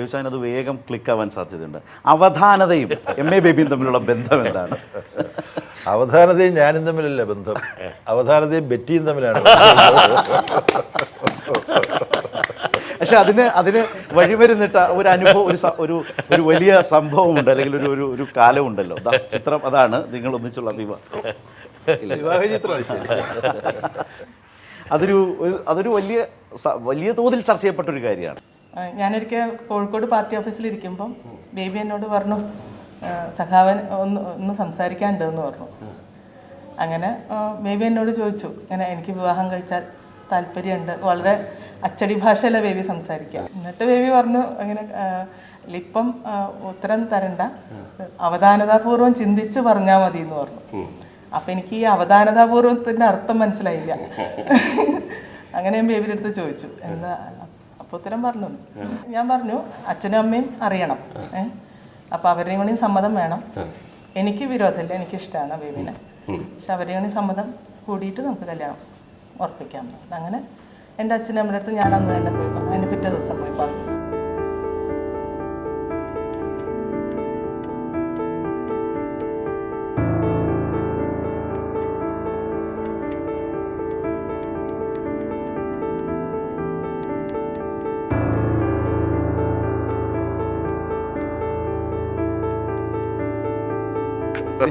ബേബിസാൻ അത് വേഗം ക്ലിക്കാവാൻ സാധ്യതയുണ്ട്. അവധാനതയും MA ബേബിയും തമ്മിലുള്ള ബന്ധം എന്താണ്? അവധാനതയും ഞാനും തമ്മിലല്ല ബന്ധം, അവധാനതയും ബെറ്റിയും തമ്മിലാണ്. പക്ഷെ അതിന് വഴിമരുന്നിട്ട ഒരു അനുഭവം, ഒരു വലിയ സംഭവമുണ്ട്, അല്ലെങ്കിൽ ഒരു കാലമുണ്ടല്ലോ. ചിത്രം അതാണ് നിങ്ങൾ ഒന്നിച്ചുള്ള വിവാഹ ചിത്രം. അതൊരു വലിയ തോതിൽ ചർച്ച ചെയ്യപ്പെട്ടൊരു കാര്യമാണ്. ഞാനൊരിക്കൽ കോഴിക്കോട് പാർട്ടി ഓഫീസിലിരിക്കുമ്പം ബേബി എന്നോട് പറഞ്ഞു, സഖാവൻ ഒന്ന് സംസാരിക്കാനുണ്ടെന്ന് പറഞ്ഞു. അങ്ങനെ ബേബി എന്നോട് ചോദിച്ചു, ഇങ്ങനെ എനിക്ക് വിവാഹം കഴിച്ചാൽ താല്പര്യമുണ്ട്. വളരെ അച്ചടി ഭാഷയല്ല ബേബി സംസാരിക്കുക. എന്നിട്ട് ബേബി പറഞ്ഞു, അങ്ങനെ ഇപ്പം ഉത്തരം തരണ്ട, അവധാനതാപൂർവം ചിന്തിച്ച് പറഞ്ഞാൽ മതി എന്ന് പറഞ്ഞു. അപ്പം എനിക്ക് ഈ അവധാനതാപൂർവത്തിൻ്റെ അർത്ഥം മനസ്സിലായില്ല. അങ്ങനെ ഞാൻ ബേബിയുടെ അടുത്ത് ചോദിച്ചു, എന്താ? അപ്പോൾ ഉത്തരം പറഞ്ഞു. ഞാൻ പറഞ്ഞു, അച്ഛനും അമ്മയും അറിയണം, അപ്പോൾ അവരുടെയും കൂടി സമ്മതം വേണം. എനിക്ക് വിരോധമില്ല, എനിക്കിഷ്ടമാണ് ബേബിനെ, പക്ഷെ അവരുടെയും കൂടി സമ്മതം കൂടിയിട്ട് നമുക്ക് കല്യാണം ഉറപ്പിക്കാം. അങ്ങനെ എൻ്റെ അച്ഛനും അമ്മയുടെ അടുത്ത് ഞാൻ അന്ന് തന്നെ പോയി, അതിൻ്റെ പിറ്റേ ദിവസം പോയി പറഞ്ഞു.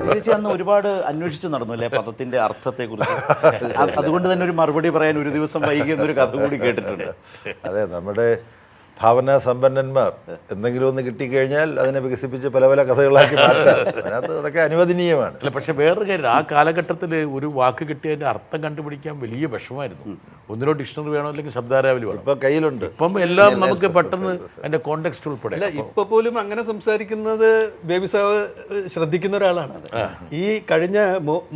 ചേച്ചി അന്ന് ഒരുപാട് അന്വേഷിച്ച് നടന്നു അല്ലേ പദത്തിന്റെ അർത്ഥത്തെക്കുറിച്ച്? അതുകൊണ്ട് തന്നെ ഒരു മറുപടി പറയാൻ ഒരു ദിവസം വൈകിയെന്നൊരു കഥ കൂടി കേട്ടിട്ടുണ്ട്. അതെ, നമ്മുടെ ഭാവനാ സമ്പന്നന്മാർ എന്തെങ്കിലും ഒന്ന് കിട്ടിക്കഴിഞ്ഞാൽ അതിനെ വികസിപ്പിച്ച് പല പല കഥകളാക്കി മാറ്റാം. അതിനകത്ത് അതൊക്കെ അനുവദനീയമാണ്. അല്ല, പക്ഷെ വേറൊരു കാര്യം, ആ കാലഘട്ടത്തിൽ ഒരു വാക്ക് കിട്ടിയതിൻ്റെ അർത്ഥം കണ്ടുപിടിക്കാൻ വലിയ വിഷമമായിരുന്നു. ഒന്നിനോ ഡിക്ഷണറി വേണോ, അല്ലെങ്കിൽ ശബ്ദാരാവലി വേണം. ഇപ്പം കയ്യിലുണ്ട്. ഇപ്പം എല്ലാം നമുക്ക് പെട്ടെന്ന് അതിൻ്റെ കോണ്ടെക്സ്റ്റ് ഉൾപ്പെടെ. അല്ല, ഇപ്പൊ പോലും അങ്ങനെ സംസാരിക്കുന്നത് ബേബി സാവ് ശ്രദ്ധിക്കുന്ന ഒരാളാണ്. ഈ കഴിഞ്ഞ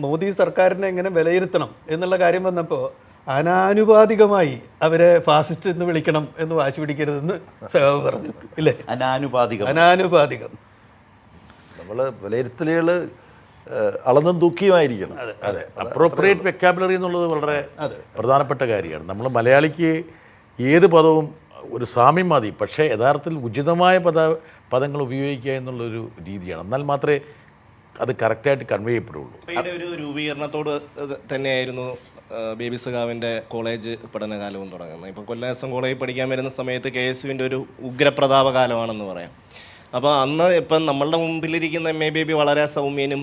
മോദി സർക്കാരിനെ എങ്ങനെ വിലയിരുത്തണം എന്നുള്ള കാര്യം വന്നപ്പോൾ അനാനുപാതികമായി അവരെ ഫാസിസ്റ്റ് എന്ന് വിളിക്കണം എന്ന് വാശി പിടിക്കരുതെന്ന് സഖാവ് പറഞ്ഞു, ഇല്ലേ? അനാനുപാതികം. നമ്മൾ വിലയിരുത്തലുകൾ അളന്നും തൂക്കിയുമായിരിക്കണം. അതെ, അപ്രോപ്രിയേറ്റ് വെക്കാബുലറി എന്നുള്ളത് വളരെ പ്രധാനപ്പെട്ട കാര്യമാണ്. നമ്മൾ മലയാളിക്ക് ഏത് പദവും ഒരു സാമ്യം മതി, പക്ഷേ യഥാർത്ഥത്തിൽ ഉചിതമായ പദങ്ങൾ ഉപയോഗിക്കുക എന്നുള്ളൊരു രീതിയാണ്. എന്നാൽ മാത്രമേ അത് കറക്റ്റായിട്ട് കൺവേ ചെയ്യപ്പെടുള്ളൂ. ഒരു രൂപീകരണത്തോട് തന്നെയായിരുന്നു ബേബി സഖാവിൻ്റെ കോളേജ് പഠനകാലവും തുടങ്ങുന്നത്. ഇപ്പം കൊല്ലം SM കോളേജിൽ പഠിക്കാൻ വരുന്ന സമയത്ത് KSUവിൻ്റെ ഒരു ഉഗ്രപ്രതാപ കാലമാണെന്ന് പറയാം. അപ്പോൾ അന്ന് ഇപ്പം നമ്മളുടെ മുമ്പിലിരിക്കുന്ന MA ബേബി വളരെ സൗമ്യനും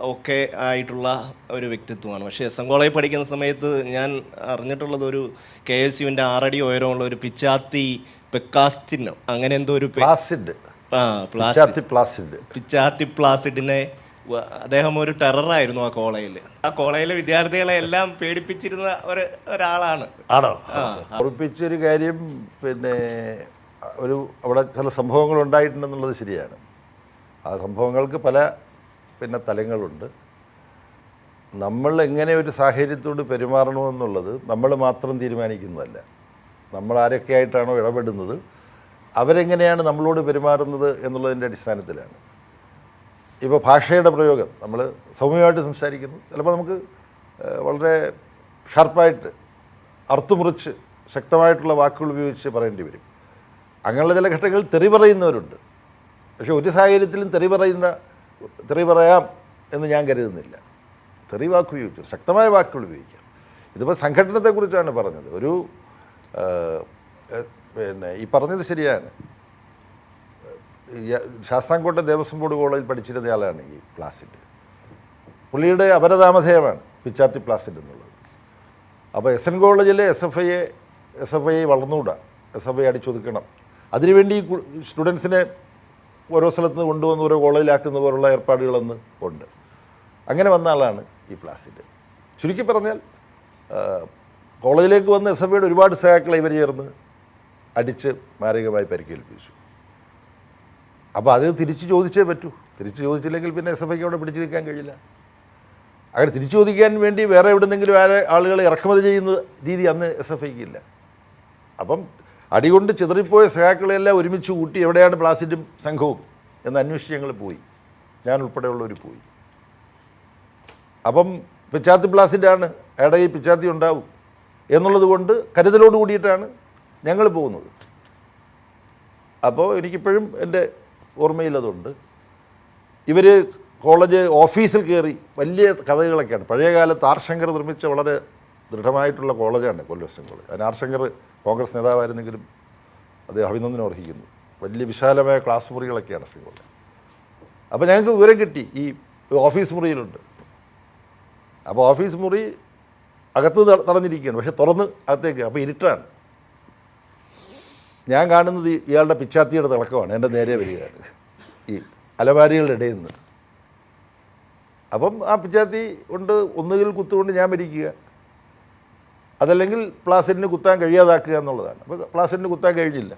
ഒക്കെ ആയിട്ടുള്ള ഒരു വ്യക്തിത്വമാണ്. പക്ഷേ SM കോളേജിൽ പഠിക്കുന്ന സമയത്ത് ഞാൻ അറിഞ്ഞിട്ടുള്ളത് ഒരു KSUവിൻ്റെ 6 അടി ഉയരമുള്ള ഒരു പിച്ചാത്തി പെക്കാസ്റ്റിനോ അങ്ങനെ എന്തോ ഒരു പിച്ചാത്തി പ്ലാസിഡിനെ അദ്ദേഹം ഒരു ടെററായിരുന്നു ആ കോളേജിലെ വിദ്യാർത്ഥികളെ എല്ലാം പേടിപ്പിച്ചിരുന്ന ഒരാളാണ്. ആണോ? ഉറപ്പിച്ചൊരു കാര്യം, പിന്നെ അവിടെ ചില സംഭവങ്ങൾ ഉണ്ടായിട്ടുണ്ടെന്നുള്ളത് ശരിയാണ്. ആ സംഭവങ്ങൾക്ക് പല തലങ്ങളുണ്ട്. നമ്മൾ എങ്ങനെ ഒരു സാഹചര്യത്തോട് പെരുമാറണമെന്നുള്ളത് നമ്മൾ മാത്രം തീരുമാനിക്കുന്നതല്ല. നമ്മൾ ആരൊക്കെയായിട്ടാണോ ഇടപെടുന്നത്, അവരെങ്ങനെയാണ് നമ്മളോട് പെരുമാറുന്നത് എന്നുള്ളതിൻ്റെ അടിസ്ഥാനത്തിലാണ്. ഇപ്പോൾ ഭാഷയുടെ പ്രയോഗം, നമ്മൾ സൗമ്യമായിട്ട് സംസാരിക്കുന്നു, ചിലപ്പോൾ നമുക്ക് വളരെ ഷാർപ്പായിട്ട് അർത്ഥമുറിച്ച് ശക്തമായിട്ടുള്ള വാക്കുകൾ ഉപയോഗിച്ച് പറയേണ്ടി വരും. അങ്ങനെയുള്ള ചില ഘട്ടങ്ങളിൽ തെറി പറയുന്നവരുണ്ട്. പക്ഷേ ഒരു സാഹചര്യത്തിലും തെറി പറയാം എന്ന് ഞാൻ കരുതുന്നില്ല. തെറി വാക്ക് ഉപയോഗിച്ചു, ശക്തമായ വാക്കുകൾ ഉപയോഗിക്കാം. ഇതിപ്പോൾ സംഘടനത്തെക്കുറിച്ചാണ് പറഞ്ഞത്. ഈ പറഞ്ഞത് ശരിയാണ്. ശാസ്താംകോട്ട ദേവസ്വം ബോർഡ് കോളേജിൽ പഠിച്ചിരുന്നയാളാണ് ഈ പ്ലാസിഡ്. പുള്ളിയുടെ അപരനാമധേയമാണ് പിച്ചാത്തി പ്ലാസിഡ് എന്നുള്ളത്. അപ്പോൾ SN കോളേജിലെ SFI വളർന്നുകൂടാ, SFI അടിച്ചൊതുക്കണം, അതിനുവേണ്ടി സ്റ്റുഡൻസിനെ ഓരോ സ്ഥലത്ത് കൊണ്ടുവന്ന് ഓരോ കോളേജിലാക്കുന്ന പോലുള്ള ഏർപ്പാടുകളൊന്ന് ഉണ്ട്. അങ്ങനെ വന്ന ആളാണ് ഈ പ്ലാസിഡ്. ചുരുക്കി പറഞ്ഞാൽ കോളേജിലേക്ക് വന്ന SFIയുടെ ഒരുപാട് സഹാക്കളെ ഇവർ ചേർന്ന് അടിച്ച് മാരകമായി പരിക്കേൽപ്പിച്ചു. അപ്പോൾ അത് തിരിച്ച് ചോദിച്ചേ പറ്റൂ. തിരിച്ച് ചോദിച്ചില്ലെങ്കിൽ പിന്നെ SFIക്ക് അവിടെ പിടിച്ചു നിൽക്കാൻ കഴിയില്ല. അങ്ങനെ തിരിച്ചു ചോദിക്കാൻ വേണ്ടി വേറെ എവിടെന്നെങ്കിലും ആളുകളെ ഇറക്കുമതി ചെയ്യുന്ന രീതി അന്ന് SFIക്ക് ഇല്ല. അപ്പം അടികൊണ്ട് ചിതറിപ്പോയ സഹാക്കളെല്ലാം ഒരുമിച്ച് കൂട്ടി എവിടെയാണ് പ്ലാസിഡും സംഘവും എന്ന് അന്വേഷിച്ച് ഞങ്ങൾ പോയി, ഞാൻ ഉൾപ്പെടെയുള്ളവർ പോയി. അപ്പം പിച്ചാത്തി പ്ലാസിഡാണ്, അയാളുടെ ഈ പിച്ചാത്തി ഉണ്ടാവും എന്നുള്ളത് കൊണ്ട് കരുതലോട് കൂടിയിട്ടാണ് ഞങ്ങൾ പോകുന്നത്. അപ്പോൾ എനിക്കിപ്പോഴും എൻ്റെ ഓർമ്മയിൽ അതുണ്ട്. ഇവർ കോളേജ് ഓഫീസിൽ കയറി വലിയ കഥകളൊക്കെയാണ്. പഴയ കാലത്ത് ആർ ശങ്കർ നിർമ്മിച്ച വളരെ ദൃഢമായിട്ടുള്ള കോളേജാണ് കൊല്ലം കോളേജ്. അതിന് ആർ ശങ്കർ കോൺഗ്രസ് നേതാവായിരുന്നെങ്കിലും അത് അഭിനന്ദനം അർഹിക്കുന്നു. വലിയ വിശാലമായ ക്ലാസ് മുറികളൊക്കെയാണ് കോളേജ്. അപ്പോൾ ഞങ്ങൾക്ക് വിവരം കിട്ടി ഈ ഓഫീസ് മുറിയിലുണ്ട്. അപ്പോൾ ഓഫീസ് മുറി അകത്ത് തടഞ്ഞിരിക്കുകയാണ്, പക്ഷെ തുറന്ന് അകത്തേക്ക്. അപ്പോൾ ഇരുട്ടാണ്. ഞാൻ കാണുന്നത് ഇയാളുടെ പിച്ചാത്തിയുടെ തിളക്കമാണ് എൻ്റെ നേരെ വരികയാണ് ഈ അലമാരികളുടെ ഇടയിൽ നിന്ന്. അപ്പം ആ പിച്ചാത്തി കൊണ്ട് ഒന്നുകിൽ കുത്തുകൊണ്ട് ഞാൻ മരിക്കുക, അതല്ലെങ്കിൽ പ്ലാസിഡിന് കുത്താൻ കഴിയാതാക്കുക എന്നുള്ളതാണ്. അപ്പോൾ പ്ലാസിഡിന് കുത്താൻ കഴിഞ്ഞില്ല.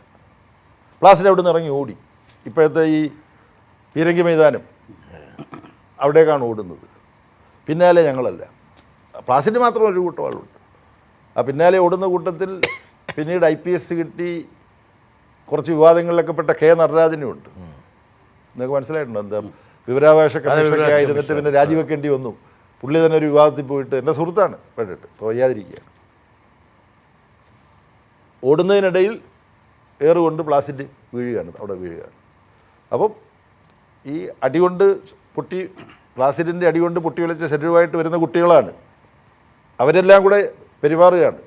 പ്ലാസിഡ് അവിടെ നിന്ന് ഇറങ്ങി ഓടി. ഇപ്പോഴത്തെ ഈ പീരങ്കി മൈതാനം അവിടേക്കാണ് ഓടുന്നത്. പിന്നാലെ ഞങ്ങളല്ല, പ്ലാസിഡ് മാത്രം ഒരു കൂട്ടം ആളുണ്ട്. ആ പിന്നാലെ ഓടുന്ന കൂട്ടത്തിൽ പിന്നീട് IPS കിട്ടി കുറച്ച് വിവാദങ്ങളിലൊക്കെ പെട്ട K നടരാജനുമുണ്ട്. നിങ്ങൾക്ക് മനസ്സിലായിട്ടുണ്ടോ? എന്താ വിവരാവകാശ കമ്മീഷനൊക്കെ ആയിരുന്നിട്ട് പിന്നെ രാജിവെക്കേണ്ടി വന്നു. പുള്ളി തന്നെ ഒരു വിവാദത്തിൽ പോയിട്ട്, എൻ്റെ സുഹൃത്താണ്, പെട്ടിട്ട് പോയാതിരിക്കുകയാണ്. ഓടുന്നതിനിടയിൽ ഏറുകൊണ്ട് പ്ലാസിഡ് വീഴുകയാണ്, അവിടെ വീഴുകയാണ്. അപ്പം ഈ അടികൊണ്ട് പൊട്ടി, പ്ലാസിഡിൻ്റെ അടികൊണ്ട് പൊട്ടി വിളിച്ച ശരീരമായിട്ട് വരുന്ന കുട്ടികളാണ്. അവരെല്ലാം കൂടെ പെരുമാറുകയാണ്.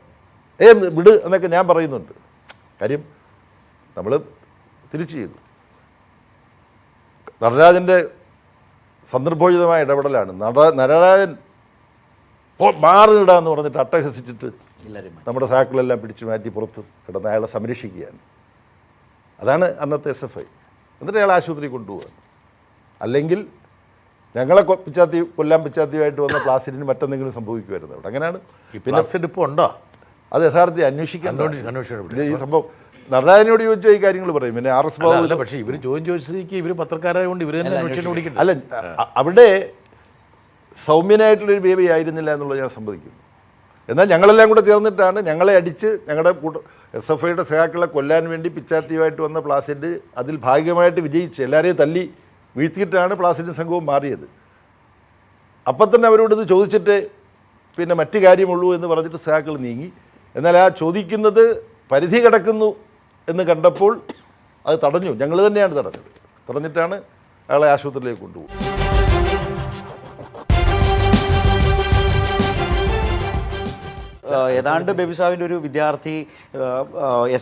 വിട് എന്നൊക്കെ ഞാൻ പറയുന്നുണ്ട്. കാര്യം നമ്മൾ തിരിച്ചു ചെയ്തു. നടരാജൻ്റെ സന്ദർഭോചിതമായ ഇടപെടലാണ്. നടരാജൻ മാറിയിടാന്ന് പറഞ്ഞിട്ട് അട്ടഹസിച്ചിട്ട് നമ്മുടെ സാക്കിളെല്ലാം പിടിച്ചു മാറ്റി പുറത്ത് കിടന്ന് അയാളെ സംരക്ഷിക്കുകയാണ്. അതാണ് അന്നത്തെ SFI. എന്നിട്ട് അയാൾ ആശുപത്രി കൊണ്ടുപോകാൻ. അല്ലെങ്കിൽ ഞങ്ങളെ കൊല്ലാൻ പിച്ചാത്തിയുമായിട്ട് വന്ന പ്ലാസിഡിന് മറ്റെന്തെങ്കിലും സംഭവിക്കുമായിരുന്നു അവിടെ. അങ്ങനെയാണ്. പിന്നെ ഇപ്പോൾ ഉണ്ടോ? അത് യഥാർത്ഥത്തിൽ അന്വേഷിക്കാൻ ഈ സംഭവം നടരാജനോട് ചോദിച്ചാൽ ഈ കാര്യങ്ങൾ പറയും. പിന്നെ RS ബാബു. പക്ഷേ ഇവർ ചോദിച്ചതിക്ക് ഇവർ പത്രക്കാരായതുകൊണ്ട് ഇവർ തന്നെ അന്വേഷണം ഓടിക്കണ്ട. അല്ല, അവിടെ സൗമ്യനായിട്ടുള്ളൊരു ബേബി ആയിരുന്നില്ല എന്നുള്ളത് ഞാൻ സമ്മതിക്കുന്നു. എന്നാൽ ഞങ്ങളെല്ലാം കൂടെ ചേർന്നിട്ടാണ് ഞങ്ങളെ അടിച്ച് ഞങ്ങളുടെ SFIയുടെ സഹാക്കളെ കൊല്ലാൻ വേണ്ടി പിച്ചാത്തിയുമായിട്ട് വന്ന പ്ലാസിഡ് അതിൽ ഭാഗികമായിട്ട് വിജയിച്ച് എല്ലാവരെയും തല്ലി വീഴ്ത്തിയിട്ടാണ് പ്ലാസിഡ് സംഘവും മാറിയത്. അപ്പം തന്നെ അവരോട് ഇത് ചോദിച്ചിട്ട് പിന്നെ മറ്റു കാര്യമുള്ളൂ എന്ന് പറഞ്ഞിട്ട് സഹാക്കൾ നീങ്ങി. എന്നാൽ ആ ചോദിക്കുന്നത് പരിധി കിടക്കുന്നു എന്ന് കണ്ടപ്പോൾ അത് തടഞ്ഞു. ഞങ്ങൾ തന്നെയാണ് തടഞ്ഞത്. തടഞ്ഞിട്ടാണ് അയാളെ ആശുപത്രിയിലേക്ക് കൊണ്ടുപോകും. ഏതാണ്ട് ബേബി സാഹിബിൻ്റെ ഒരു വിദ്യാർത്ഥി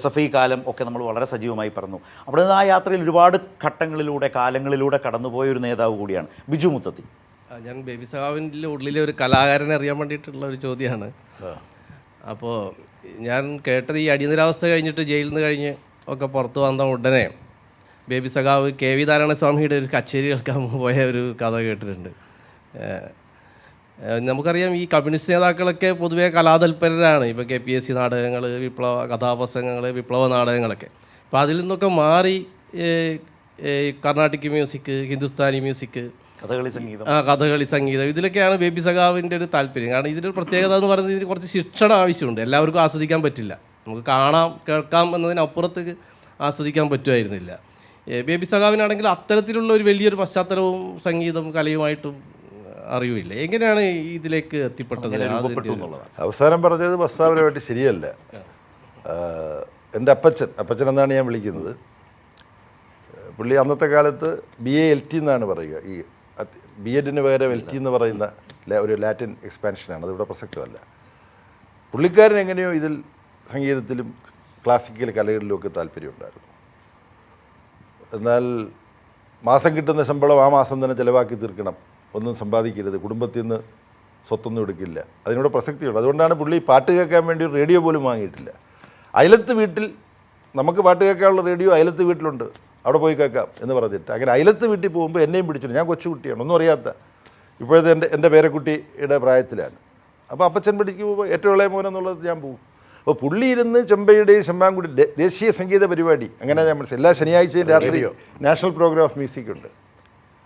SFI കാലം ഒക്കെ നമ്മൾ വളരെ സജീവമായി പറഞ്ഞു. അവിടെ നിന്ന് ആ യാത്രയിൽ ഒരുപാട് ഘട്ടങ്ങളിലൂടെ കാലങ്ങളിലൂടെ കടന്നുപോയ ഒരു നേതാവ് കൂടിയാണ് ബിജു മുത്തത്തി. ഞാൻ ബേബി സാഹിബിൻ്റെ ഉള്ളിലെ ഒരു കലാകാരനെ അറിയാൻ വേണ്ടിയിട്ടുള്ള ഒരു ചോദ്യമാണ്. അപ്പോൾ ഞാൻ കേട്ടത് ഈ അടിയന്തരാവസ്ഥ കഴിഞ്ഞിട്ട് ജയിലിൽ നിന്ന് കഴിഞ്ഞ് ഒക്കെ പുറത്ത് വന്ന ഉടനെ ബേബി സഖാവ് KV നാരായണസ്വാമിയുടെ ഒരു കച്ചേരി കേൾക്കാൻ പോയ ഒരു കഥ കേട്ടിട്ടുണ്ട്. നമുക്കറിയാം ഈ കമ്മ്യൂണിസ്റ്റ് നേതാക്കളൊക്കെ പൊതുവേ കലാതൽപരരാണ്. ഇപ്പോൾ KPSC നാടകങ്ങൾ, വിപ്ലവ കഥാപ്രസംഗങ്ങൾ, വിപ്ലവ നാടകങ്ങളൊക്കെ. അപ്പോൾ അതിൽ നിന്നൊക്കെ മാറി കർണാട്ടിക് മ്യൂസിക്, ഹിന്ദുസ്ഥാനി മ്യൂസിക്, കഥകളി സംഗീതം, ഇതിലൊക്കെയാണ് ബേബി സഖാവിൻ്റെ ഒരു താല്പര്യം. കാരണം ഇതിൻ്റെ പ്രത്യേകത എന്ന് പറയുന്നത് ഇതിന് കുറച്ച് ശിക്ഷണം ആവശ്യമുണ്ട്. എല്ലാവർക്കും ആസ്വദിക്കാൻ പറ്റില്ല. നമുക്ക് കാണാം, കേൾക്കാം എന്നതിനപ്പുറത്ത് ആസ്വദിക്കാൻ പറ്റുമായിരുന്നില്ല. ബേബി സഖാവിനാണെങ്കിൽ അത്തരത്തിലുള്ള ഒരു വലിയൊരു പശ്ചാത്തലവും സംഗീതം കലയുമായിട്ടും അറിവില്ല. എങ്ങനെയാണ് ഇതിലേക്ക് എത്തിപ്പെട്ടത്? അവസാനം പറഞ്ഞത് പ്രസ്താവനയായിട്ട് ശരിയല്ല. എൻ്റെ അപ്പച്ചൻ എന്നാണ് ഞാൻ വിളിക്കുന്നത്. പുള്ളി അന്നത്തെ കാലത്ത് BA LT എന്നാണ് പറയുക. ഈ B.Edന് പകരം LT എന്ന് പറയുന്ന ഒരു ലാറ്റിൻ എക്സ്പാൻഷനാണ്. അതിവിടെ പ്രസക്തമല്ല. പുള്ളിക്കാരൻ എങ്ങനെയോ ഇതിൽ സംഗീതത്തിലും ക്ലാസിക്കൽ കലകളിലുമൊക്കെ താല്പര്യമുണ്ടായിരുന്നു. എന്നാൽ മാസം കിട്ടുന്ന ശമ്പളം ആ മാസം തന്നെ ചിലവാക്കി തീർക്കണം, ഒന്നും സമ്പാദിക്കരുത്, കുടുംബത്തിൽ നിന്ന് സ്വത്തൊന്നും എടുക്കില്ല, അതിനോട് പ്രസക്തിയുണ്ട്. അതുകൊണ്ടാണ് പുള്ളി പാട്ട് കേൾക്കാൻ വേണ്ടി ഒരു റേഡിയോ പോലും വാങ്ങിയിട്ടില്ല. അയലത്ത് വീട്ടിൽ നമുക്ക് പാട്ട് കേൾക്കാനുള്ള റേഡിയോ അയലത്ത് വീട്ടിലുണ്ട്, അവിടെ പോയി കേൾക്കാം എന്ന് പറഞ്ഞിട്ട് അങ്ങനെ അയലത്ത് വീട്ടിൽ പോകുമ്പോൾ എന്നെയും പിടിച്ചിട്ട്, ഞാൻ കൊച്ചുകുട്ടിയാണ്, ഒന്നും അറിയാത്ത, ഇപ്പോഴത്തെ എൻ്റെ പേരക്കുട്ടിയുടെ പ്രായത്തിലാണ്. അപ്പോൾ അപ്പച്ചൻ പിടിക്കുമ്പോൾ ഏറ്റവും ഇളയ മോനെന്നുള്ളത് ഞാൻ പോകും. അപ്പോൾ പുള്ളി ഇരുന്ന് ചെമ്പയുടെയും ചെമ്മാങ്കുടി ദേശീയ സംഗീത പരിപാടി, അങ്ങനെ ഞാൻ മനസ്സിലായി, എല്ലാ ശനിയാഴ്ചയും രാത്രി നാഷണൽ പ്രോഗ്രാം ഓഫ് മ്യൂസിക് ഉണ്ട്,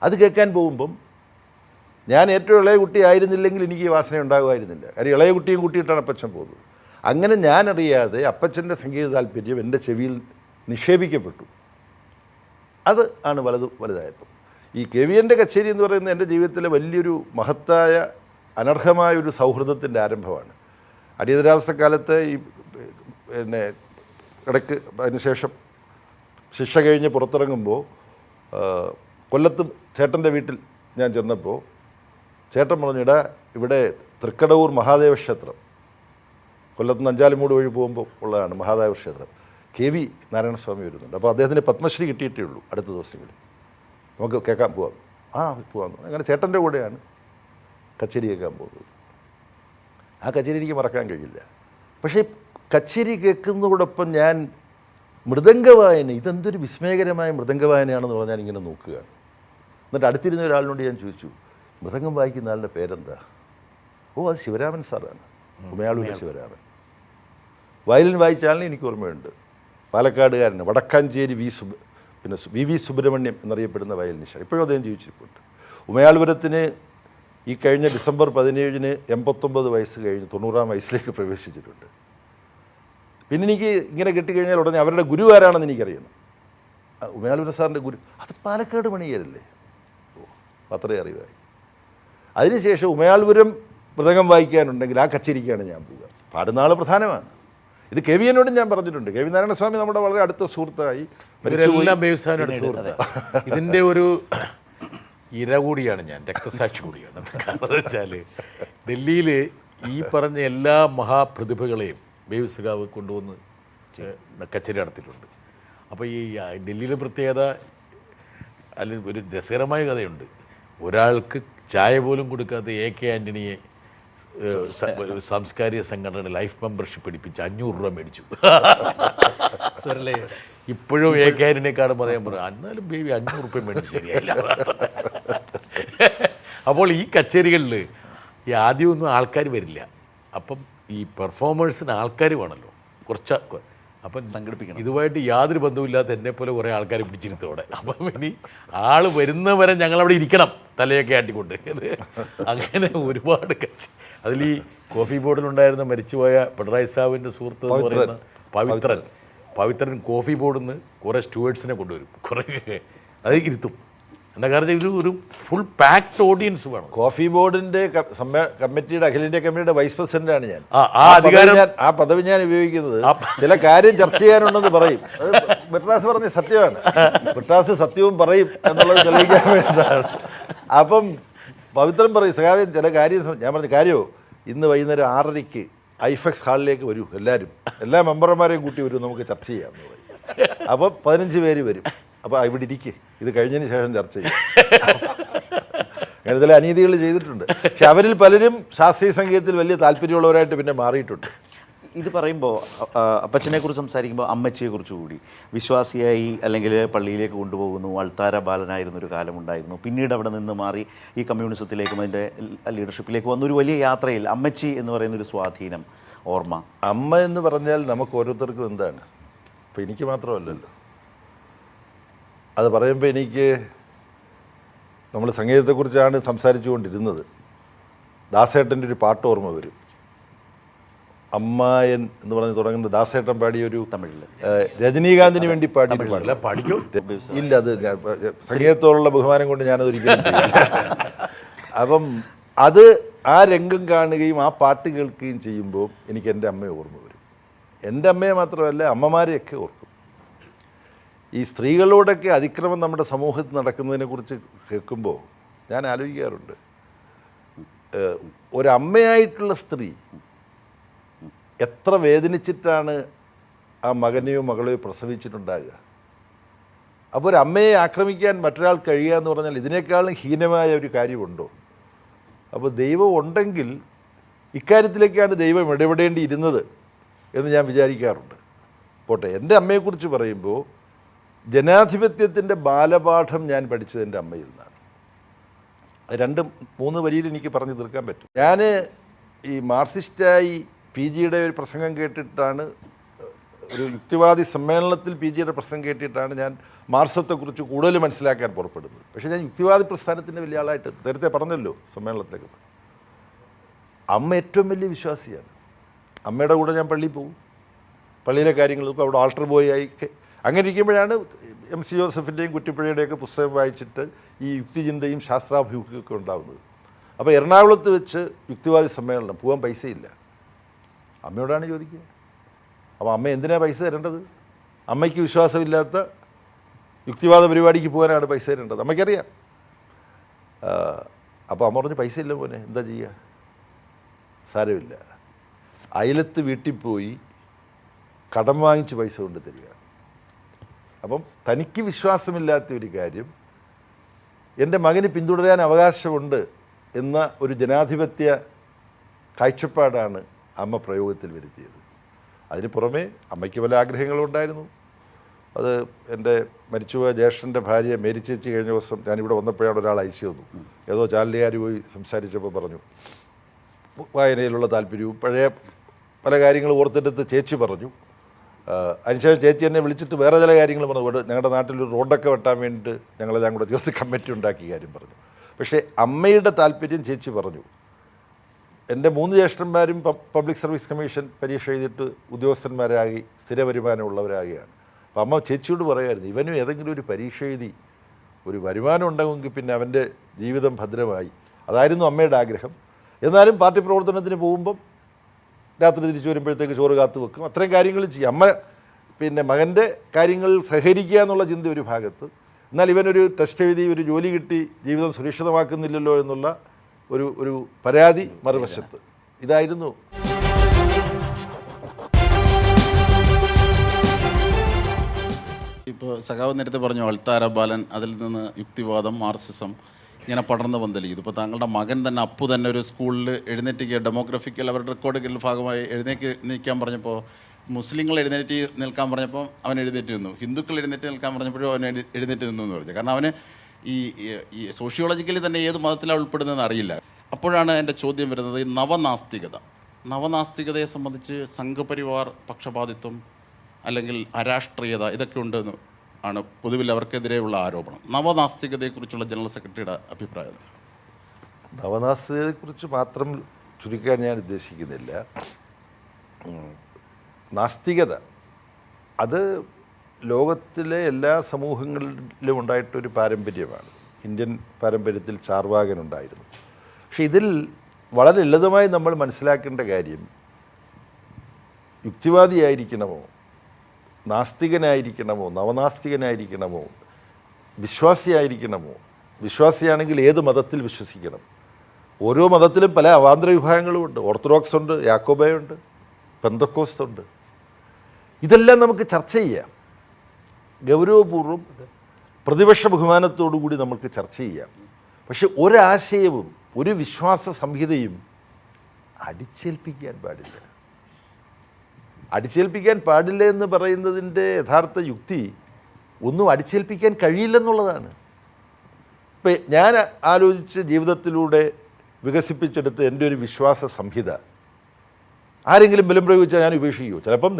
അത് കേൾക്കാൻ പോകുമ്പം ഞാൻ ഏറ്റവും ഇളയ കുട്ടി ആയിരുന്നില്ലെങ്കിൽ എനിക്ക് ഈ വാസന ഉണ്ടാകുമായിരുന്നില്ല. കാര്യം ഇളയ കുട്ടിയും കൂട്ടിയിട്ടാണ് അപ്പച്ചൻ പോകുന്നത്. അങ്ങനെ ഞാനറിയാതെ അപ്പച്ചൻ്റെ സംഗീത താല്പര്യം എൻ്റെ ചെവിയിൽ നിക്ഷേപിക്കപ്പെട്ടു. അത് ആണ് വലുതായപ്പം. ഈ KVൻ്റെ കച്ചേരി എന്ന് പറയുന്നത് എൻ്റെ ജീവിതത്തിലെ വലിയൊരു മഹത്തായ അനർഹമായൊരു സൗഹൃദത്തിൻ്റെ ആരംഭമാണ്. അടിയന്തരാവസ്ഥക്കാലത്ത് ഈ പിന്നെ ഇടയ്ക്ക് അതിനുശേഷം ശിക്ഷ കഴിഞ്ഞ് പുറത്തിറങ്ങുമ്പോൾ കൊല്ലത്ത് ചേട്ടൻ്റെ വീട്ടിൽ ഞാൻ ചെന്നപ്പോൾ ചേട്ടൻ പറഞ്ഞു, ഇടാ ഇവിടെ തൃക്കടവൂർ മഹാദേവ ക്ഷേത്രം, കൊല്ലത്ത് നിന്ന് അഞ്ചാലുമൂട് വഴി പോകുമ്പോൾ ഉള്ളതാണ് മഹാദേവ ക്ഷേത്രം, KV നാരായണസ്വാമി വരുന്നുണ്ട്, അപ്പോൾ അദ്ദേഹത്തിന് പത്മശ്രീ കിട്ടിയിട്ടേ ഉള്ളൂ അടുത്ത ദിവസങ്ങളിൽ, നമുക്ക് കേൾക്കാൻ പോവാം. പോവാം. അങ്ങനെ ചേട്ടൻ്റെ കൂടെയാണ് കച്ചേരി കേൾക്കാൻ പോകുന്നത്. ആ കച്ചേരി എനിക്ക് മറക്കാൻ കഴിയില്ല. പക്ഷേ കച്ചേരി കേൾക്കുന്നതോടൊപ്പം ഞാൻ മൃദംഗവായന, ഇതെന്തൊരു വിസ്മയകരമായ മൃദംഗവായനയാണെന്ന് പറഞ്ഞാൽ ഇങ്ങനെ നോക്കുകയാണ്. എന്നിട്ട് അടുത്തിരുന്ന ഒരാളിനോട് ഞാൻ ചോദിച്ചു, മൃദംഗം വായിക്കുന്ന ആളുടെ പേരെന്താ? അത് ശിവരാമൻ സാറാണ്, ഉമയാളൂർ ശിവരാമൻ. വയലിൻ വായിച്ച ആളിനെ എനിക്ക് ഓർമ്മയുണ്ട്, പാലക്കാടുകാരന്, വടക്കാഞ്ചേരി പിന്നെ VV സുബ്രഹ്മണ്യം എന്നറിയപ്പെടുന്ന വയലിനിസ്റ്റ്, ഇപ്പോഴും അദ്ദേഹം ജീവിച്ചിട്ടുണ്ട്. ഉമയാൾപുരത്തിന് ഈ കഴിഞ്ഞ ഡിസംബർ 17-ന് 89 വയസ്സ് കഴിഞ്ഞ് 90-ാം വയസ്സിലേക്ക് പ്രവേശിച്ചിട്ടുണ്ട്. പിന്നെ എനിക്ക് ഇങ്ങനെ കെട്ടിക്കഴിഞ്ഞാൽ ഉടനെ അവരുടെ ഗുരു ആരാണെന്ന് എനിക്കറിയണം. ഉമയാൾപുരം സാറിൻ്റെ ഗുരു അത് പാലക്കാട് മണിയരല്ലേ? അത്രയും അറിവായി. അതിനുശേഷം ഉമയാൾപുരം മൃദംഗം വായിക്കാനുണ്ടെങ്കിൽ ആ കച്ചേരിക്കാണ് ഞാൻ പോവുക. പാടുന്ന ആൾ പ്രധാനമാണ്. ഇത് KV എന്നോടും ഞാൻ പറഞ്ഞിട്ടുണ്ട്. KV നാരായണസ്വാമി നമ്മുടെ വളരെ അടുത്ത സുഹൃത്തായി. ഇവരെല്ലാം ബേബിസാവിൻ്റെ സുഹൃത്ത്. ഇതിൻ്റെ ഒരു ഇര കൂടിയാണ് ഞാൻ, രക്തസാക്ഷി കൂടിയാണ്. കാരണം വെച്ചാൽ ഡൽഹിയിൽ ഈ പറഞ്ഞ എല്ലാ മഹാപ്രതിഭകളെയും ബേബി സഖാവ് കൊണ്ടുവന്ന് കച്ചേരി നടത്തിയിട്ടുണ്ട്. അപ്പോൾ ഈ ഡൽഹിയിലെ പ്രത്യേകത, അല്ലെങ്കിൽ ഒരു രസകരമായ കഥയുണ്ട്. ഒരാൾക്ക് ചായ പോലും കൊടുക്കാത്ത AK ആൻ്റണിയെ സാംസ്കാരിക സംഘടന ലൈഫ് മെമ്പർഷിപ്പ് എടുപ്പിച്ച് 500 രൂപ മേടിച്ചു. ഇപ്പോഴും AK ആൻ്റണിയെ കാണുമ്പോൾ അദ്ദേഹം പറയും, എന്നാലും ബേബി 500 രൂപ മേടിച്ച് ശരിയായില്ല. അപ്പോൾ ഈ കച്ചേരികളിൽ ഈ ആദ്യമൊന്നും ആൾക്കാർ വരില്ല. അപ്പം ഈ പെർഫോമേഴ്സിന് ആൾക്കാർ വേണമല്ലോ, കുറച്ച്. അപ്പം സംഘടിപ്പിക്കണം. ഇതുമായിട്ട് യാതൊരു ബന്ധവുമില്ലാത്ത എന്നെപ്പോലെ കുറേ ആൾക്കാർ പിടിച്ചിരുത്തോടെ. അപ്പം ഇനി ആൾ വരുന്നവരെ ഞങ്ങളവിടെ ഇരിക്കണം തലയൊക്കെ ആട്ടിക്കൊണ്ട്. അങ്ങനെ ഒരുപാട് അതിൽ ഈ കോഫി ബോർഡിലുണ്ടായിരുന്ന മരിച്ചുപോയ പിണറായി സാഹിബിൻ്റെ സുഹൃത്ത് എന്ന് പറയുന്ന പവിത്രൻ കോഫി ബോർഡിൽ നിന്ന് കുറേ സ്റ്റുവേർട്സിനെ കൊണ്ടുവരും, കുറേ അത് ഇരുത്തും. എന്താ കാരണം ഒരു ഫുൾ പാക്ഡ് ഓഡിയൻസ് വേണം. കോഫി ബോർഡിൻ്റെ കമ്മിറ്റിയുടെ, അഖിലേന്ത്യാ കമ്മിറ്റിയുടെ വൈസ് പ്രസിഡന്റാണ് ഞാൻ. ആ പദവി ഞാൻ ഉപയോഗിക്കുന്നത് ചില കാര്യം ചർച്ച ചെയ്യാനുണ്ടെന്ന് പറയും. അത് ബിട്രാസ് പറഞ്ഞ സത്യമാണ്. ബിട്രാസ് സത്യവും പറയും എന്നുള്ളത് തെളിയിക്കാൻ വേണ്ടിയിട്ടാണ്. അപ്പം പവിത്രൻ പറയും, സഖാവ്യൻ ചില കാര്യം. ഞാൻ പറഞ്ഞ കാര്യമോ, ഇന്ന് വൈകുന്നേരം 6:30 ഐഫെക്സ് ഹാളിലേക്ക് വരൂ, എല്ലാ മെമ്പർമാരെയും കൂട്ടി വരും, നമുക്ക് ചർച്ച ചെയ്യാമെന്ന് പറയും. അപ്പം 15 പേര് വരും. അപ്പോൾ ഇവിടെ ഇരിക്കുക, ഇത് കഴിഞ്ഞതിന് ശേഷം ചർച്ച ചെയ്യും. അങ്ങനെ ചില അനീതികൾ ചെയ്തിട്ടുണ്ട്. പക്ഷെ അവരിൽ പലരും ശാസ്ത്രീയ സംഗീതത്തിൽ വലിയ താല്പര്യമുള്ളവരായിട്ട് പിന്നെ മാറിയിട്ടുണ്ട്. ഇത് പറയുമ്പോൾ അപ്പച്ചനെക്കുറിച്ച് സംസാരിക്കുമ്പോൾ അമ്മച്ചിയെക്കുറിച്ച് കൂടി, വിശ്വാസിയായി അല്ലെങ്കിൽ പള്ളിയിലേക്ക് കൊണ്ടുപോകുന്നു, അൾത്താര ബാലനായിരുന്നൊരു കാലമുണ്ടായിരുന്നു. പിന്നീട് അവിടെ നിന്ന് മാറി ഈ കമ്മ്യൂണിസത്തിലേക്കും അതിൻ്റെ ലീഡർഷിപ്പിലേക്ക് വന്നൊരു വലിയ യാത്രയിൽ അമ്മച്ചി എന്ന് പറയുന്നൊരു സ്വാധീനം, ഓർമ്മ. അമ്മ എന്ന് പറഞ്ഞാൽ നമുക്ക് ഓരോരുത്തർക്കും എന്താണ്, ഇപ്പോൾ എനിക്ക് മാത്രമല്ലല്ലോ. അത് പറയുമ്പോൾ എനിക്ക്, നമ്മൾ സംഗീതത്തെക്കുറിച്ചാണ് സംസാരിച്ചു കൊണ്ടിരുന്നത്, ദാസേട്ടൻ്റെ ഒരു പാട്ട് ഓർമ്മ വരും. അമ്മായൻ എന്ന് പറഞ്ഞ് തുടങ്ങുന്ന ദാസേട്ടൻ പാടിയൊരു തമിഴിൽ രജനീകാന്തിന് വേണ്ടി പാടിക്കും. ഇല്ല, അത് സംഗീതത്തോടുള്ള ബഹുമാനം കൊണ്ട് ഞാനത് ഒരിക്കലും ചെയ്യില്ല. അപ്പം അത് ആ രംഗം കാണുകയും ആ പാട്ട് കേൾക്കുകയും ചെയ്യുമ്പോൾ എനിക്ക് എൻ്റെ അമ്മയെ ഓർമ്മ വരും. എൻ്റെ അമ്മയെ മാത്രമല്ല, അമ്മമാരെയൊക്കെ ഓർക്കും. ഈ സ്ത്രീകളോടൊക്കെ അതിക്രമം നമ്മുടെ സമൂഹത്തിൽ നടക്കുന്നതിനെക്കുറിച്ച് കേൾക്കുമ്പോൾ ഞാൻ ആലോചിക്കാറുണ്ട്, ഒരമ്മയായിട്ടുള്ള സ്ത്രീ എത്ര വേദനിച്ചിട്ടാണ് ആ മകനെയോ മകളെയോ പ്രസവിച്ചിട്ടുണ്ടാകുക. അപ്പോൾ ഒരു അമ്മയെ ആക്രമിക്കാൻ മറ്റൊരാൾ കഴിയുക എന്ന് പറഞ്ഞാൽ ഇതിനേക്കാളും ഹീനമായ ഒരു കാര്യമുണ്ടോ? അപ്പോൾ ദൈവം ഉണ്ടെങ്കിൽ ഇക്കാര്യത്തിലേക്കാണ് ദൈവം ഇടപെടേണ്ടിയിരുന്നത് എന്ന് ഞാൻ വിചാരിക്കാറുണ്ട്. പോട്ടെ, എൻ്റെ അമ്മയെക്കുറിച്ച് പറയുമ്പോൾ ജനാധിപത്യത്തിൻ്റെ ബാലപാഠം ഞാൻ പഠിച്ചത് എൻ്റെ അമ്മയിൽ നിന്നാണ്. അത് 2-3 വരിയിൽ എനിക്ക് പറഞ്ഞു തീർക്കാൻ പറ്റും. ഞാൻ ഈ മാർക്സിസ്റ്റായി PGയുടെ ഒരു പ്രസംഗം കേട്ടിട്ടാണ്, ഒരു യുക്തിവാദി സമ്മേളനത്തിൽ PGയുടെ പ്രസംഗം കേട്ടിട്ടാണ് ഞാൻ മാർക്സത്തെക്കുറിച്ച് കൂടുതൽ മനസ്സിലാക്കാൻ പുറപ്പെടുന്നത്. പക്ഷേ ഞാൻ യുക്തിവാദി പ്രസ്ഥാനത്തിൻ്റെ വലിയ ആളായിട്ട് നേരത്തെ പറഞ്ഞല്ലോ സമ്മേളനത്തിലേക്ക്. അമ്മ ഏറ്റവും വലിയ വിശ്വാസിയാണ്. അമ്മയുടെ കൂടെ ഞാൻ പള്ളിയിൽ പോകും, പള്ളിയിലെ കാര്യങ്ങൾ നോക്കും, അവിടെ ആൾട്ടർ ബോയ് ആയി. അങ്ങനെ ഇരിക്കുമ്പോഴാണ് MC ജോസഫിൻ്റെയും കുറ്റിപ്പുഴയുടെയൊക്കെ പുസ്തകം വായിച്ചിട്ട് ഈ യുക്തിചിന്തയും ശാസ്ത്രാഭിമുഖ്യമൊക്കെ ഉണ്ടാകുന്നത്. അപ്പോൾ എറണാകുളത്ത് വെച്ച് യുക്തിവാദി സമ്മേളനം പോകാൻ പൈസയില്ല. അമ്മയോടാണ് ചോദിക്കുക. അപ്പോൾ അമ്മ എന്തിനാണ് പൈസ തരേണ്ടത്? അമ്മയ്ക്ക് വിശ്വാസമില്ലാത്ത യുക്തിവാദ പരിപാടിക്ക് പോകാനാണ് പൈസ തരേണ്ടത്, അമ്മയ്ക്കറിയാം. അപ്പോൾ അമ്മ പറഞ്ഞു പൈസ ഇല്ല മോനെ, എന്താ ചെയ്യുക, സാരമില്ല, അയലത്ത് വീട്ടിൽ പോയി കടം വാങ്ങിച്ച് പൈസ കൊണ്ട് തരിക. അപ്പം തനിക്ക് വിശ്വാസമില്ലാത്ത ഒരു കാര്യം എൻ്റെ മകന് പിന്തുടരാൻ അവകാശമുണ്ട് എന്ന ഒരു ജനാധിപത്യ കാഴ്ചപ്പാടാണ് അമ്മ പ്രയോഗത്തിൽ വരുത്തിയത്. അതിന് പുറമെ അമ്മയ്ക്ക് പല ആഗ്രഹങ്ങളുണ്ടായിരുന്നു. അത് എൻ്റെ മരിച്ചുപോയ ജ്യേഷ്ഠൻ്റെ ഭാര്യ മേരി ചേച്ചി കഴിഞ്ഞ ദിവസം ഞാനിവിടെ വന്നപ്പോഴാണ് ഒരാൾ അയച്ചു തന്നു. ഏതോ ചാനലുകാർ പോയി സംസാരിച്ചപ്പോൾ പറഞ്ഞു വായനയിലുള്ള താല്പര്യവും പഴയ പല കാര്യങ്ങൾ ഓർത്തെടുത്ത് ചേച്ചി പറഞ്ഞു. അതിനുശേഷം ചേച്ചി എന്നെ വിളിച്ചിട്ട് വേറെ ചില കാര്യങ്ങൾ പറഞ്ഞു. ഞങ്ങളുടെ നാട്ടിലൊരു റോഡൊക്കെ വെട്ടാൻ വേണ്ടിയിട്ട് ഞങ്ങളെല്ലാം കൂടെ ചേർത്ത് കമ്മിറ്റി ഉണ്ടാക്കിയ കാര്യം പറഞ്ഞു. പക്ഷേ അമ്മയുടെ താല്പര്യം ചേച്ചി പറഞ്ഞു. എൻ്റെ 3 ജ്യേഷ്ഠന്മാരും പബ്ലിക് സർവീസ് കമ്മീഷൻ പരീക്ഷ എഴുതിയിട്ട് ഉദ്യോഗസ്ഥന്മാരാകി സ്ഥിര വരുമാനമുള്ളവരാകുകയാണ്. അപ്പോൾ അമ്മ ചേച്ചിയോട് പറയുമായിരുന്നു, ഇവനും ഏതെങ്കിലും ഒരു പരീക്ഷ എഴുതി ഒരു വരുമാനം ഉണ്ടാകുമെങ്കിൽ പിന്നെ അവൻ്റെ ജീവിതം ഭദ്രമായി. അതായിരുന്നു അമ്മയുടെ ആഗ്രഹം. എന്നാലും പാർട്ടി പ്രവർത്തനത്തിന് പോകുമ്പം രാത്രി തിരിച്ചു വരുമ്പോഴത്തേക്ക് ചോറ് കാത്തു വെക്കും, അത്രയും കാര്യങ്ങൾ ചെയ്യും. അമ്മ പിന്നെ മകൻ്റെ കാര്യങ്ങളിൽ സഹകരിക്കുക എന്നുള്ള ചിന്ത ഒരു ഭാഗത്ത്, എന്നാൽ ഇവനൊരു ടെസ്റ്റ് എഴുതി ഒരു ജോലി കിട്ടി ജീവിതം സുരക്ഷിതമാക്കുന്നില്ലല്ലോ എന്നുള്ള ഒരു പരാതി മറുവശത്ത്. ഇതായിരുന്നു. ഇപ്പോൾ സഖാവ് നേരത്തെ പറഞ്ഞു അൾത്താര ബാലൻ, അതിൽ നിന്ന് യുക്തിവാദം, മാർക്സിസം ഇങ്ങനെ പടർന്ന് പന്തലിക്കും. ഇപ്പോൾ താങ്കളുടെ മകൻ തന്നെ അപ്പു തന്നെ ഒരു സ്കൂളിൽ എഴുന്നേറ്റ് ഡെമോഗ്രഫിക്കൽ അവരുടെ റെക്കോർഡുകളുടെ ഭാഗമായി നിൽക്കാൻ പറഞ്ഞപ്പോൾ മുസ്ലിങ്ങൾ എഴുന്നേറ്റ് നിൽക്കാൻ പറഞ്ഞപ്പോൾ അവൻ എഴുന്നേറ്റ് നിന്നു, ഹിന്ദുക്കൾ എഴുന്നേറ്റ് നിൽക്കാൻ പറഞ്ഞപ്പോഴും അവൻ എഴുന്നേറ്റ് നിന്നു എന്ന് പറഞ്ഞു. കാരണം അവന് ഈ സോഷ്യോളജിക്കലി തന്നെ ഏത് മതത്തിലാണ് ഉൾപ്പെടുന്നതെന്ന് അറിയില്ല. അപ്പോഴാണ് എൻ്റെ ചോദ്യം വരുന്നത്, ഈ നവനാസ്തികതയെ സംബന്ധിച്ച് സംഘപരിവാർ പക്ഷപാതിത്വം അല്ലെങ്കിൽ അരാഷ്ട്രീയത ഇതൊക്കെ ഉണ്ടെന്ന് ആണ് പൊതുവിൽ അവർക്കെതിരെയുള്ള ആരോപണം. നവനാസ്തികതയെക്കുറിച്ചുള്ള ജനറൽ സെക്രട്ടറിയുടെ അഭിപ്രായം? നവനാസ്തികതയെക്കുറിച്ച് മാത്രം ചുരുക്കാൻ ഞാൻ ഉദ്ദേശിക്കുന്നില്ല. നാസ്തികത അത് ലോകത്തിലെ എല്ലാ സമൂഹങ്ങളിലും ഉണ്ടായിട്ടൊരു പാരമ്പര്യമാണ്. ഇന്ത്യൻ പാരമ്പര്യത്തിൽ ചാർവാകനുണ്ടായിരുന്നു. പക്ഷെ ഇതിൽ വളരെ ലളിതമായി നമ്മൾ മനസ്സിലാക്കേണ്ട കാര്യം, യുക്തിവാദിയായിരിക്കണമോ, നാസ്തികനായിരിക്കണമോ, നവനാസ്തികനായിരിക്കണമോ, വിശ്വാസിയായിരിക്കണമോ, വിശ്വാസിയാണെങ്കിൽ ഏത് മതത്തിൽ വിശ്വസിക്കണം. ഓരോ മതത്തിലും പല അവാന്തര വിഭാഗങ്ങളുമുണ്ട്. ഓർത്തഡോക്സ് ഉണ്ട്, യാക്കോബയുണ്ട്, പെന്തക്കോസ്ത് ഉണ്ട്. ഇതെല്ലാം നമുക്ക് ചർച്ച ചെയ്യാം, ഗൗരവപൂർവ്വം പ്രതിപക്ഷ ബഹുമാനത്തോടു കൂടി നമുക്ക് ചർച്ച ചെയ്യാം. പക്ഷെ ഒരാശയവും ഒരു വിശ്വാസ സംഹിതയും അടിച്ചേൽപ്പിക്കാൻ പാടില്ല. അടിച്ചേൽപ്പിക്കാൻ പാടില്ല എന്ന് പറയുന്നതിൻ്റെ യഥാർത്ഥ യുക്തി ഒന്നും അടിച്ചേൽപ്പിക്കാൻ കഴിയില്ലെന്നുള്ളതാണ്. ഇപ്പം ഞാൻ ആലോചിച്ച് ജീവിതത്തിലൂടെ വികസിപ്പിച്ചെടുത്ത് എൻ്റെ ഒരു വിശ്വാസ സംഹിത ആരെങ്കിലും ബലം പ്രയോഗിച്ചാൽ ഞാൻ ഉപേക്ഷിക്കുമോ? ചിലപ്പം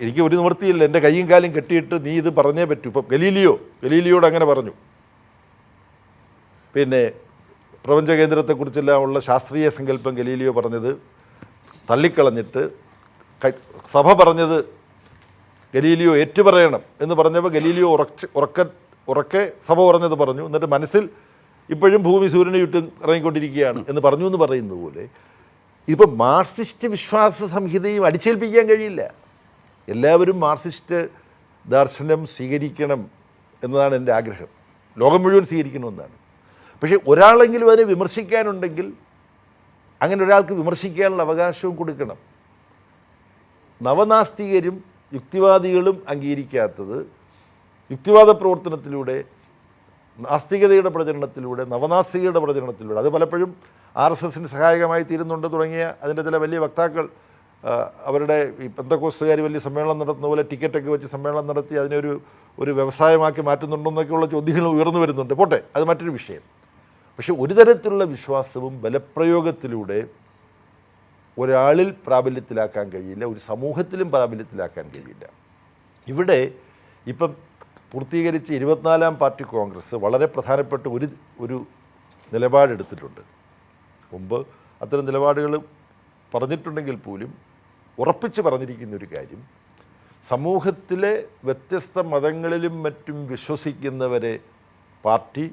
എനിക്ക് ഒരു നിവൃത്തിയില്ല, എൻ്റെ കൈയും കാലും കെട്ടിയിട്ട് നീ ഇത് പറഞ്ഞേ പറ്റൂ. ഇപ്പം ഗലീലിയോട് അങ്ങനെ പറഞ്ഞു. പിന്നെ പ്രപഞ്ചകേന്ദ്രത്തെക്കുറിച്ചെല്ലാം ഉള്ള ശാസ്ത്രീയ സങ്കല്പം ഗലീലിയോ പറഞ്ഞത് തള്ളിക്കളഞ്ഞിട്ട് സഭ പറഞ്ഞത് ഗലീലിയോ ഏറ്റുപറയണം എന്ന് പറഞ്ഞപ്പോൾ ഗലീലിയോ ഉറക്കെ സഭ പറഞ്ഞത് പറഞ്ഞു. എന്നിട്ട് മനസ്സിൽ ഇപ്പോഴും ഭൂമി സൂര്യനെ ചുറ്റും ഇറങ്ങിക്കൊണ്ടിരിക്കുകയാണ് എന്ന് പറഞ്ഞു എന്ന് പറയുന്നത് പോലെ ഇപ്പം മാർക്സിസ്റ്റ് വിശ്വാസ സംഹിതയും അടിച്ചേൽപ്പിക്കാൻ കഴിയില്ല. എല്ലാവരും മാർക്സിസ്റ്റ് ദർശനം സ്വീകരിക്കണം എന്നതാണ് എൻ്റെ ആഗ്രഹം. ലോകം മുഴുവൻ സ്വീകരിക്കണമെന്നാണ്. പക്ഷേ ഒരാളെങ്കിലും അതിനെ വിമർശിക്കാനുണ്ടെങ്കിൽ അങ്ങനെ ഒരാൾക്ക് വിമർശിക്കാനുള്ള അവകാശവും കൊടുക്കണം. നവനാസ്തികരും യുക്തിവാദികളും അംഗീകരിക്കാത്തത് യുക്തിവാദ പ്രവർത്തനത്തിലൂടെ, നാസ്തികതയുടെ പ്രചരണത്തിലൂടെ, നവനാസ്തികയുടെ പ്രചരണത്തിലൂടെ, അത് പലപ്പോഴും RSSന് സഹായകമായി തീരുന്നുണ്ട് തുടങ്ങിയ അതിൻ്റെ ചില വലിയ വക്താക്കൾ അവരുടെ ഈ പെന്തക്കോസ്തുകാർ വലിയ സമ്മേളനം നടത്തുന്ന പോലെ ടിക്കറ്റൊക്കെ വെച്ച് സമ്മേളനം നടത്തി ഒരു വ്യവസായമാക്കി മാറ്റുന്നുണ്ടെന്നൊക്കെയുള്ള ചോദ്യങ്ങൾ ഉയർന്നു വരുന്നുണ്ട്. പോട്ടെ, അത് മറ്റൊരു വിഷയം. പക്ഷെ ഒരു തരത്തിലുള്ള വിശ്വാസവും ബലപ്രയോഗത്തിലൂടെ ഒരാളിൽ പ്രാബല്യത്തിലാക്കാൻ കഴിയില്ല, ഒരു സമൂഹത്തിലും പ്രാബല്യത്തിലാക്കാൻ കഴിയില്ല. ഇവിടെ ഇപ്പം പൂർത്തീകരിച്ച് 24ാം പാർട്ടി കോൺഗ്രസ് വളരെ പ്രധാനപ്പെട്ട ഒരു നിലപാടെടുത്തിട്ടുണ്ട്. മുമ്പ് അത്തരം നിലപാടുകൾ പറഞ്ഞിട്ടുണ്ടെങ്കിൽ പോലും ഉറപ്പിച്ച് പറഞ്ഞിരിക്കുന്ന ഒരു കാര്യം, സമൂഹത്തിലെ വ്യത്യസ്ത മതങ്ങളിലും മറ്റും വിശ്വസിക്കുന്നവരെ പാർട്ടി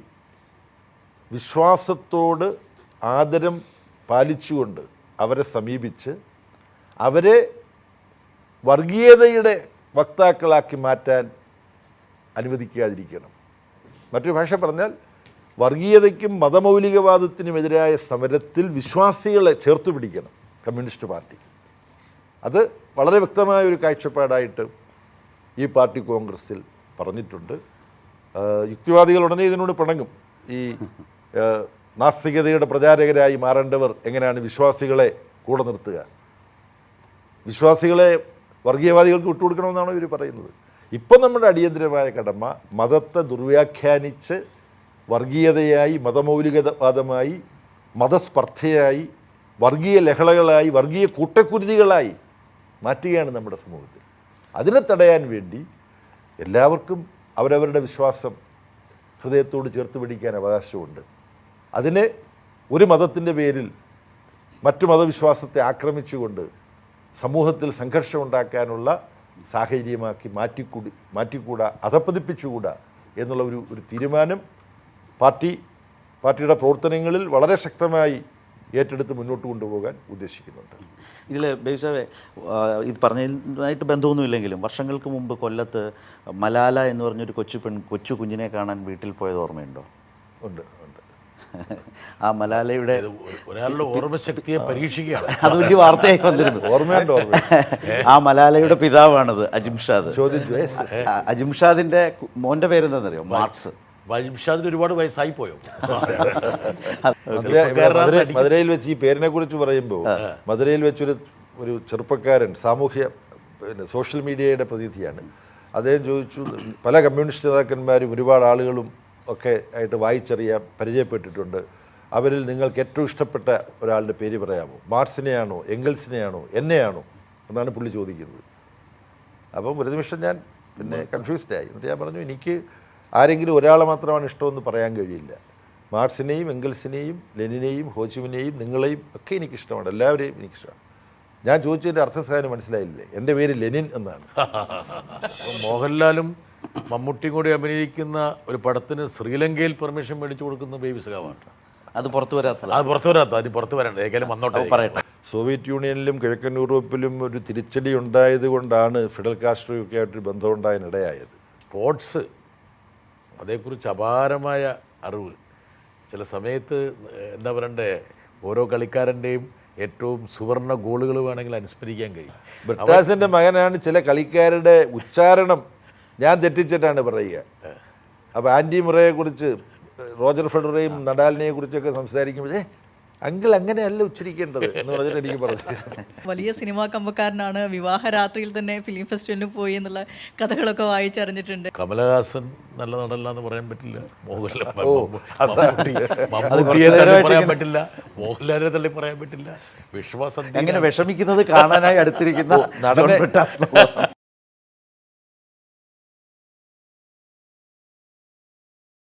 വിശ്വാസത്തോട് ആദരം പാലിച്ചുകൊണ്ട് അവരെ സമീപിച്ച് അവരെ വർഗീയതയുടെ വക്താക്കളാക്കി മാറ്റാൻ അനുവദിക്കാതിരിക്കണം. മറ്റൊരു ഭാഷ പറഞ്ഞാൽ വർഗീയതയ്ക്കും മതമൗലികവാദത്തിനുമെതിരായ സമരത്തിൽ വിശ്വാസികളെ ചേർത്ത് പിടിക്കണം കമ്മ്യൂണിസ്റ്റ് പാർട്ടി. അത് വളരെ വ്യക്തമായ ഒരു കാഴ്ചപ്പാടായിട്ട് ഈ പാർട്ടി കോൺഗ്രസ്സിൽ പറഞ്ഞിട്ടുണ്ട്. യുക്തിവാദികൾ ഉടനെ ഇതിനോട് പിണങ്ങും. ഈ നാസ്തികതയുടെ പ്രചാരകരായി മാറേണ്ടവർ എങ്ങനെയാണ് വിശ്വാസികളെ കൂടെ നിർത്തുക? വിശ്വാസികളെ വർഗീയവാദികൾക്ക് വിട്ടുകൊടുക്കണമെന്നാണോ ഇവർ പറയുന്നത്? ഇപ്പം നമ്മുടെ അടിയന്തരമായ കടമ മതത്തെ ദുർവ്യാഖ്യാനിച്ച് വർഗീയതയായി, മതമൗലികവാദമായി, മതസ്പർദ്ധയായി, വർഗീയ ലഹളകളായി, വർഗീയ കൂട്ടക്കുരുതികളായി മാറ്റുകയാണ് നമ്മുടെ സമൂഹത്തിൽ. അതിനെ തടയാൻ വേണ്ടി എല്ലാവർക്കും അവരവരുടെ വിശ്വാസം ഹൃദയത്തോട് ചേർത്ത് പിടിക്കാൻ അവകാശമുണ്ട്. അതിനെ ഒരു മതത്തിൻ്റെ പേരിൽ മറ്റു മതവിശ്വാസത്തെ ആക്രമിച്ചുകൊണ്ട് സമൂഹത്തിൽ സംഘർഷം ഉണ്ടാക്കാനുള്ള സാഹചര്യമാക്കി മാറ്റിക്കൂടാ, അധപ്പതിപ്പിച്ചുകൂടാ എന്നുള്ള ഒരു തീരുമാനം പാർട്ടിയുടെ പ്രവർത്തനങ്ങളിൽ വളരെ ശക്തമായി ഏറ്റെടുത്ത് മുന്നോട്ട് കൊണ്ടുപോകാൻ ഉദ്ദേശിക്കുന്നുണ്ട്. ഇതിൽ ബേബിസാവേ, ഇത് പറഞ്ഞതിനായിട്ട് ബന്ധമൊന്നുമില്ലെങ്കിലും വർഷങ്ങൾക്ക് മുമ്പ് കൊല്ലത്ത് മലാല എന്ന് പറഞ്ഞൊരു കൊച്ചു കുഞ്ഞിനെ കാണാൻ വീട്ടിൽ പോയത് ഓർമ്മയുണ്ടോ? ഉണ്ട്. ആ മലാലയുടെ ഒരാളുടെ ഓർമ്മശക്തിയെ പരീക്ഷിക്കുകയാണ്. അത് വലിയ വാർത്തയായി വന്നിരുന്നു. ഓർമ്മയുണ്ട്. ആ മലാലയുടെ പിതാവാണത് അജിംഷാദ്. ചോദിച്ചു. അജിംഷാദിന്റെ മോന്റെ പേരെന്താണെന്നറിയോ? മാർക്സ്. വജിംഷാദിന് ഒരുപാട് വയസ്സായി പോയോ? മധുരയിൽ വെച്ച് ഈ പേരിനെ കുറിച്ച് പറയുമ്പോൾ മധുരയിൽ വെച്ചൊരു ചെറുപ്പക്കാരൻ, സോഷ്യൽ മീഡിയയുടെ പ്രതിനിധിയാണ്. അദ്ദേഹം ചോദിച്ചു, പല കമ്മ്യൂണിസ്റ്റ് നേതാക്കന്മാരും ഒരുപാട് ആളുകളും ഒക്കെ ആയിട്ട് വായിച്ചറിയാൻ പരിചയപ്പെട്ടിട്ടുണ്ട്. അവരിൽ നിങ്ങൾക്ക് ഏറ്റവും ഇഷ്ടപ്പെട്ട ഒരാളുടെ പേര് പറയാമോ? മാർക്സിനെയാണോ, എംഗൽസിനെയാണോ, എന്നെയാണോ എന്നാണ് പുള്ളി ചോദിക്കുന്നത്. അപ്പം ഒരു നിമിഷം ഞാൻ കൺഫ്യൂസ്ഡായി. എന്നിട്ട് ഞാൻ പറഞ്ഞു, എനിക്ക് ആരെങ്കിലും ഒരാളെ മാത്രമാണ് ഇഷ്ടമെന്ന് പറയാൻ കഴിയില്ല. മാർക്സിനെയും എംഗൽസിനെയും ലെനിനെയും ഹോച്ചിമിനെയും നിങ്ങളെയും ഒക്കെ എനിക്കിഷ്ടമാണ്, എല്ലാവരെയും എനിക്കിഷ്ടമാണ്. ഞാൻ ചോദിച്ചതിൻ്റെ അർത്ഥം സാധനം മനസ്സിലായില്ലേ? എൻ്റെ പേര് ലെനിൻ എന്നാണ്. മോഹൻലാലും മമ്മൂട്ടിയും കൂടി അഭിനയിക്കുന്ന ഒരു പടത്തിന് ശ്രീലങ്കയിൽ പെർമിഷൻ മേടിച്ചു കൊടുക്കുന്ന ബേബി സഖാവാണ്. അത് പുറത്തു വരാത്തത്. അത് പുറത്ത് വരണ്ട, ഏതായാലും വന്നോട്ടെ പറയട്ടെ. സോവിയറ്റ് യൂണിയനിലും കിഴക്കൻ യൂറോപ്പിലും ഒരു തിരിച്ചടി ഉണ്ടായത് കൊണ്ടാണ് ഫിഡൽ കാസ്ട്രോയൊക്കെ ആയിട്ടൊരു ബന്ധമുണ്ടാകാനിടയായത്. സ്പോർട്സ്, അതേക്കുറിച്ച് അപാരമായ അറിവ്. ചില സമയത്ത് എന്താ പറയണ്ടേ, ഓരോ കളിക്കാരൻ്റെയും ഏറ്റവും സുവർണ ഗോളുകൾ വേണമെങ്കിൽ അനുസ്മരിക്കാൻ കഴിയും. ബ്രിട്ടാസിൻ്റെ മകനാണ്. ചില കളിക്കാരുടെ ഉച്ചാരണം ഞാൻ തെറ്റിച്ചിട്ടാണ് പറയുക. അപ്പോൾ ആൻറ്റി മുറയെക്കുറിച്ച്, റോജർ ഫെഡററെയും നഡാലിനെ കുറിച്ചൊക്കെ സംസാരിക്കുമ്പോൾ അങ്കിൾ അങ്ങനെയല്ല ഉച്ചരിക്കേണ്ടത് എന്ന് പറഞ്ഞിട്ട് എനിക്ക് പറഞ്ഞു. വലിയ സിനിമാ കമ്പക്കാരനാണ്, വിവാഹ രാത്രിയിൽ തന്നെ ഫിലിം ഫെസ്റ്റിവലിന് പോയി എന്നുള്ള കഥകളൊക്കെ വായിച്ചറിഞ്ഞിട്ടുണ്ട്. കമലഹാസൻ നല്ല നടല്ല എന്ന് പറയാൻ പറ്റില്ല, മമ്മൂട്ടിയെ തള്ളി പറയാൻ പറ്റില്ല, മോഹൻലാലിനെ തള്ളി പറയാൻ പറ്റില്ല. വിശ്വാസം അങ്ങനെ വിഷമിക്കുന്നത് കാണാനായി അടുത്തിരിക്കുന്ന നടൻ